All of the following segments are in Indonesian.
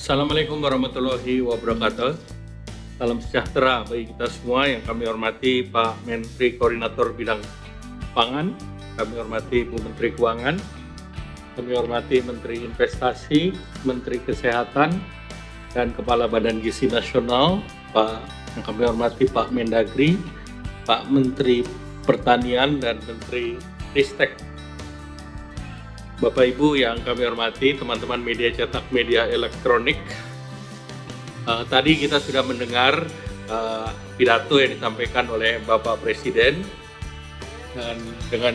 Assalamualaikum warahmatullahi wabarakatuh. Salam sejahtera bagi kita semua yang kami hormati Pak Menteri Koordinator Bidang Pangan, kami hormati Bu Menteri Keuangan, kami hormati Menteri Investasi, Menteri Kesehatan, dan Kepala Badan Gizi Nasional, yang kami hormati Pak Mendagri, Pak Menteri Pertanian, dan Menteri Ristek. Bapak Ibu yang kami hormati, teman-teman media cetak, media elektronik, tadi kita sudah mendengar pidato yang disampaikan oleh Bapak Presiden, dan dengan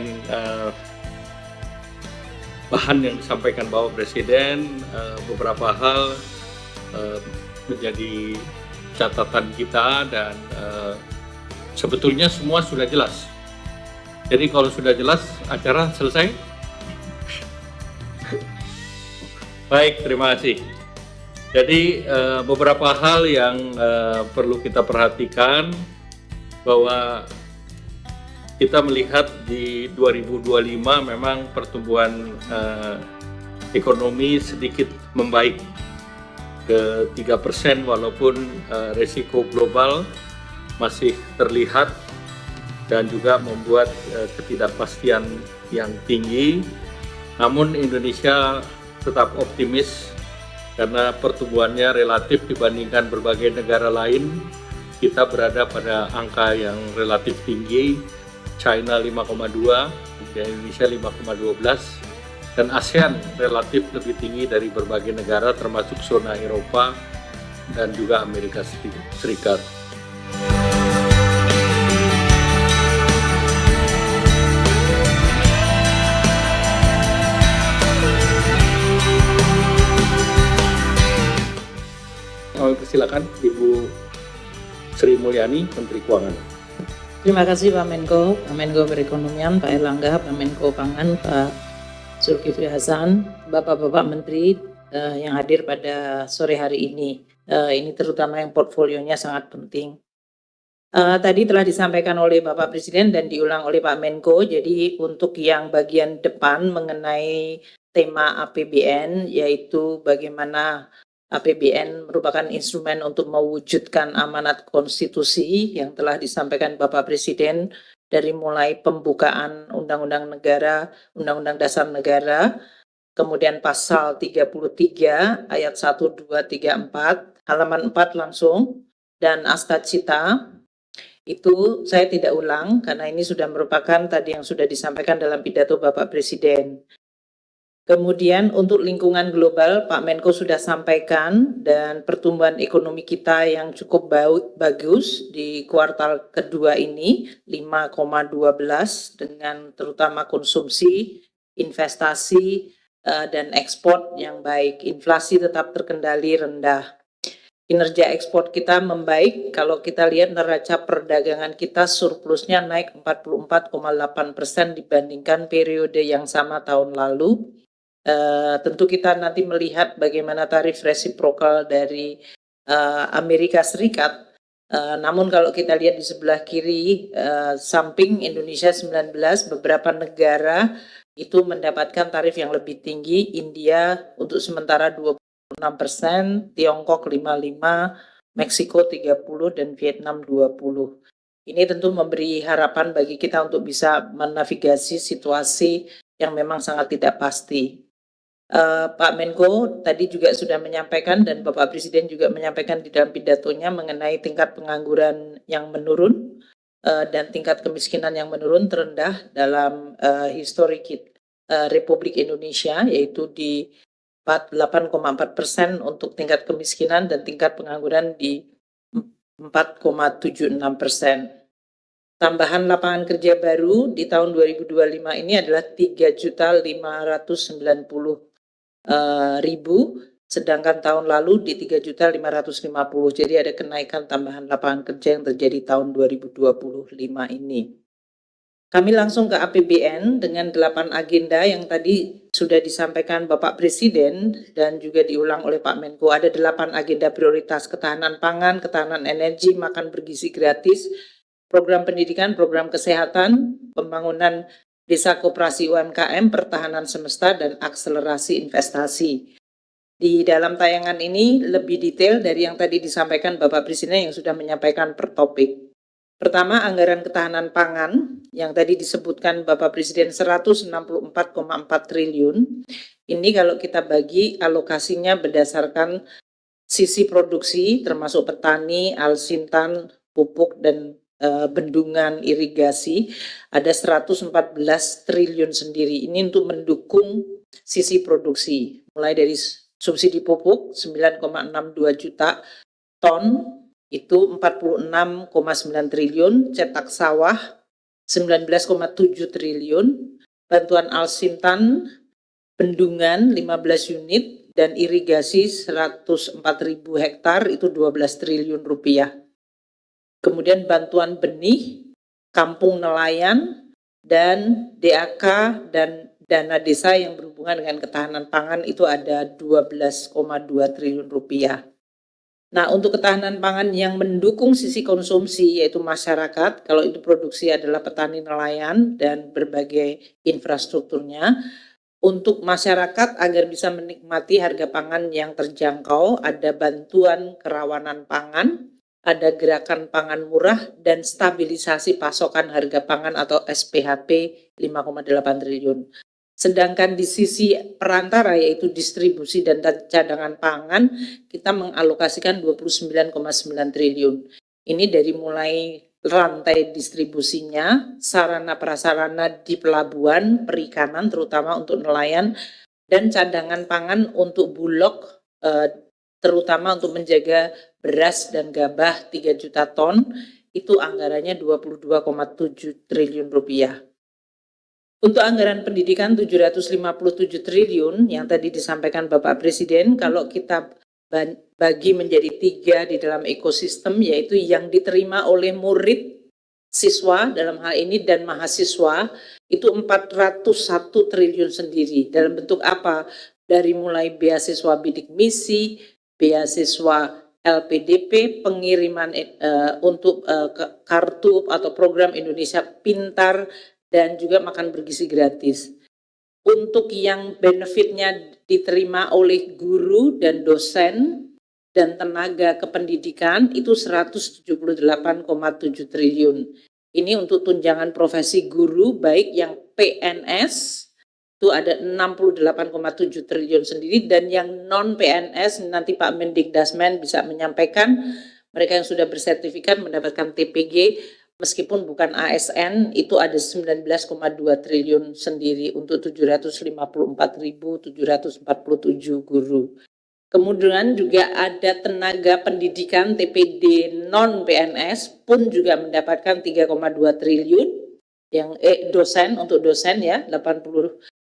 bahan yang disampaikan Bapak Presiden, beberapa hal menjadi catatan kita, dan sebetulnya semua sudah jelas. Jadi kalau sudah jelas, acara selesai. Baik, terima kasih. Jadi beberapa hal yang perlu kita perhatikan, bahwa kita melihat di 2025 memang pertumbuhan ekonomi sedikit membaik ke 3%, walaupun resiko global masih terlihat dan juga membuat ketidakpastian yang tinggi. Namun Indonesia tetap optimis karena pertumbuhannya relatif dibandingkan berbagai negara lain, kita berada pada angka yang relatif tinggi. China 5,2, Indonesia 5,12, dan ASEAN relatif lebih tinggi dari berbagai negara termasuk zona Eropa dan juga Amerika Serikat. Silakan Ibu Sri Mulyani, Menteri Keuangan. Terima kasih Pak Menko Perekonomian, Pak Erlangga, Pak Menko Pangan, Pak Zulkifli Hasan, Bapak-Bapak Menteri yang hadir pada sore hari ini. Ini terutama yang portfolionya sangat penting. Tadi telah disampaikan oleh Bapak Presiden dan diulang oleh Pak Menko. Jadi untuk yang bagian depan mengenai tema APBN, yaitu bagaimana APBN merupakan instrumen untuk mewujudkan amanat konstitusi yang telah disampaikan Bapak Presiden dari mulai pembukaan Undang-Undang Negara, Undang-Undang Dasar Negara, kemudian pasal 33 ayat 1, 2, 3, 4, halaman 4 langsung, dan Asta Cita. Itu saya tidak ulang karena ini sudah merupakan tadi yang sudah disampaikan dalam pidato Bapak Presiden. Kemudian untuk lingkungan global, Pak Menko sudah sampaikan, dan pertumbuhan ekonomi kita yang cukup bagus di kuartal kedua ini 5,12 dengan terutama konsumsi, investasi, dan ekspor yang baik. Inflasi tetap terkendali rendah. Kinerja ekspor kita membaik, kalau kita lihat neraca perdagangan kita surplusnya naik 44,8% dibandingkan periode yang sama tahun lalu. Tentu kita nanti melihat bagaimana tarif resiprokal dari Amerika Serikat. Namun kalau kita lihat di sebelah kiri, samping Indonesia 19, beberapa negara itu mendapatkan tarif yang lebih tinggi. India untuk sementara 26%, Tiongkok 55%, Meksiko 30%, dan Vietnam 20%. Ini tentu memberi harapan bagi kita untuk bisa menavigasi situasi yang memang sangat tidak pasti. Pak Menko tadi juga sudah menyampaikan, dan Bapak Presiden juga menyampaikan di dalam pidatonya mengenai tingkat pengangguran yang menurun dan tingkat kemiskinan yang menurun terendah dalam histori Republik Indonesia, yaitu di 8,4% untuk tingkat kemiskinan dan tingkat pengangguran di 4,76%. Tambahan lapangan kerja baru di tahun 2025 ini adalah 3.590.000, sedangkan tahun lalu di 3.550.000. Jadi ada kenaikan tambahan lapangan kerja yang terjadi tahun 2025 ini. Kami langsung ke APBN dengan 8 agenda yang tadi sudah disampaikan Bapak Presiden dan juga diulang oleh Pak Menko. Ada 8 agenda prioritas: ketahanan pangan, ketahanan energi, makan bergizi gratis, program pendidikan, program kesehatan, pembangunan desa koperasi UMKM, pertahanan semesta, dan akselerasi investasi. Di dalam tayangan ini lebih detail dari yang tadi disampaikan Bapak Presiden yang sudah menyampaikan per topik. Pertama, anggaran ketahanan pangan yang tadi disebutkan Bapak Presiden 164,4 triliun. Ini kalau kita bagi alokasinya berdasarkan sisi produksi termasuk petani, alsintan, pupuk dan bendungan irigasi ada 114 triliun sendiri. Ini untuk mendukung sisi produksi mulai dari subsidi pupuk 9,62 juta ton itu 46,9 triliun, cetak sawah 19,7 triliun, bantuan alsintan bendungan 15 unit dan irigasi 104.000 hektar itu 12 triliun rupiah. Kemudian bantuan benih, kampung nelayan dan DAK dan dana desa yang berhubungan dengan ketahanan pangan itu ada 12,2 triliun rupiah. Nah, untuk ketahanan pangan yang mendukung sisi konsumsi yaitu masyarakat, kalau itu produksi adalah petani nelayan dan berbagai infrastrukturnya, untuk masyarakat agar bisa menikmati harga pangan yang terjangkau, ada bantuan kerawanan pangan, ada gerakan pangan murah dan stabilisasi pasokan harga pangan atau SPHP 5,8 triliun. Sedangkan di sisi perantara yaitu distribusi dan cadangan pangan kita mengalokasikan 29,9 triliun. Ini dari mulai rantai distribusinya, sarana prasarana di pelabuhan, perikanan terutama untuk nelayan dan cadangan pangan untuk bulog terutama untuk menjaga beras dan gabah 3 juta ton itu anggarannya 22,7 triliun rupiah. Untuk anggaran pendidikan 757 triliun yang tadi disampaikan Bapak Presiden, kalau kita bagi menjadi 3 di dalam ekosistem yaitu yang diterima oleh murid, siswa dalam hal ini dan mahasiswa itu 401 triliun sendiri. Dalam bentuk apa? Dari mulai beasiswa bidik misi, beasiswa LPDP, pengiriman untuk kartu atau program Indonesia Pintar, dan juga makan bergizi gratis. Untuk yang benefitnya diterima oleh guru dan dosen dan tenaga kependidikan itu 178,7 triliun. Ini untuk tunjangan profesi guru baik yang PNS itu ada 68,7 triliun sendiri dan yang non PNS nanti Pak Mendikdasmen bisa menyampaikan mereka yang sudah bersertifikat mendapatkan TPG meskipun bukan ASN itu ada 19,2 triliun sendiri untuk 754.747 guru. Kemudian juga ada tenaga pendidikan TPD non PNS pun juga mendapatkan 3,2 triliun yang dosen untuk dosen ya 80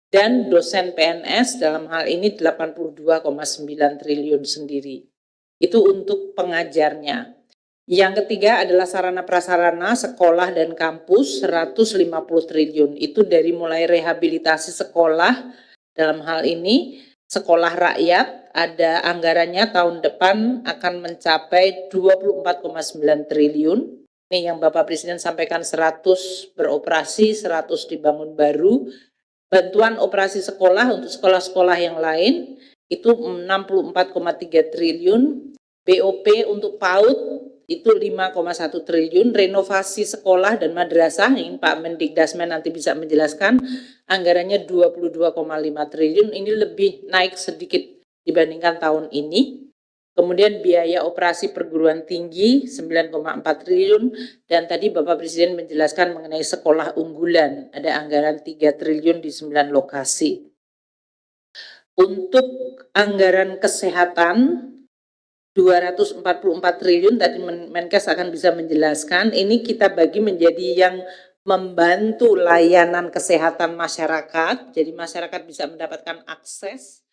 dan dosen PNS dalam hal ini 82,9 triliun sendiri. Itu untuk pengajarnya. Yang ketiga adalah sarana prasarana sekolah dan kampus 150 triliun. Itu dari mulai rehabilitasi sekolah dalam hal ini sekolah rakyat ada anggarannya tahun depan akan mencapai 24,9 triliun. Ini yang Bapak Presiden sampaikan 100 beroperasi, 100 dibangun baru. Bantuan operasi sekolah untuk sekolah-sekolah yang lain itu 64,3 triliun. BOP untuk PAUD itu 5,1 triliun, renovasi sekolah dan madrasah, ini Pak Mendikdasmen nanti bisa menjelaskan, anggarannya 22,5 triliun, ini lebih naik sedikit dibandingkan tahun ini. Kemudian biaya operasi perguruan tinggi 9,4 triliun, dan tadi Bapak Presiden menjelaskan mengenai sekolah unggulan, ada anggaran 3 triliun di 9 lokasi. Untuk anggaran kesehatan, 244 triliun tadi Menkes akan bisa menjelaskan, ini kita bagi menjadi yang membantu layanan kesehatan masyarakat, jadi masyarakat bisa mendapatkan akses